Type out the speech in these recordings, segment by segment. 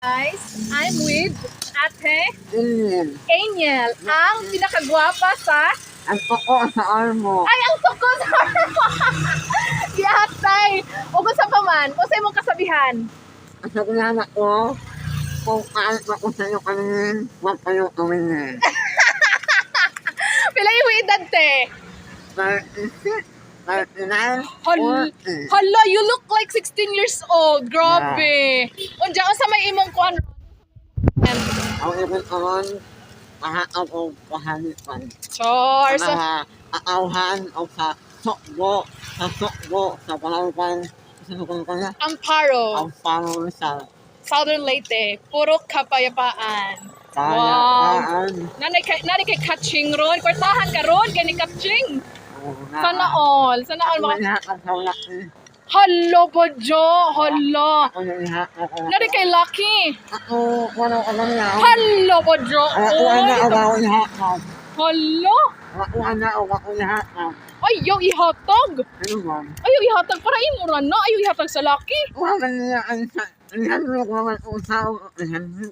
Guys, I'm with Ate Alien. Angel, ang pinakagwapa sa... Ang toko sa armo. Ay, ang tuko sa... Yatay! O kung sa paman, o sa imong kasabihan? Ang sabihan ako, kung kahit ako sa'yo kaninin, huwag kayo tumingin. Pila yung edad, te? 36, 39, Hala, 40. hala, you look like 16 years old. Grabe. Unja, sa may imong kuan. Ang ibig karon, mahakap o pahalipan. Char, Sa mga aawhan o sa sokbo, sa palawakan, sa sukong na, Amparo, ang paro sa Southern Leyte, puro kapayapaan. kayapaan. Nanay kay Kaching ron. Kwartahan ka ron, kay ni Kaching. Sana all Ako mga... ihakap sa laki. Hala po, Jo. Hala. Ako ihakap sa Nanay kay Lucky. Ako, wala ka lang yan. Hala po, Jo. Ako ana o ako ihakap. Hala. Ako ana o ako ihakap. Ayaw ihatag. Ano ba? Ayaw ihatag para imuran na. Ayaw ihatag sa Lucky. Wala niya ang sa... Iyan mo ko naman usaw. Iyan mo.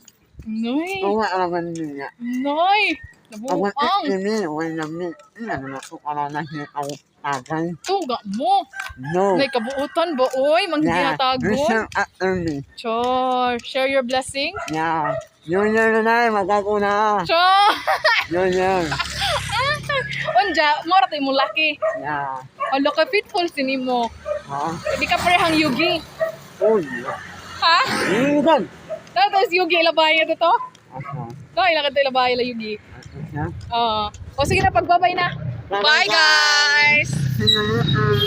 Nay. Wala naman niya. Nay. Ako Nabuang. ini, wala mi. Iyan mo ko para na siya ako tagay. Tuga mo. No. Nay kabuutan ba, oy? Yeah. Manggihatagon. Listen after me. Char. Share your blessing. Yeah. Yun yun na magago na. Char. Yun yun. Unja, mora tayo mong Lucky. Yeah. Hala ka fitful sini mo. Ha? Hindi ka parehang Yugi. Oh, Ha? yun yun. Tapos Yugi, ilabay ito to? Ako. No, ilang ito ilabay la Yugi. Ako siya. O sige na, pagbabay na. Bye guys! Sinulutan.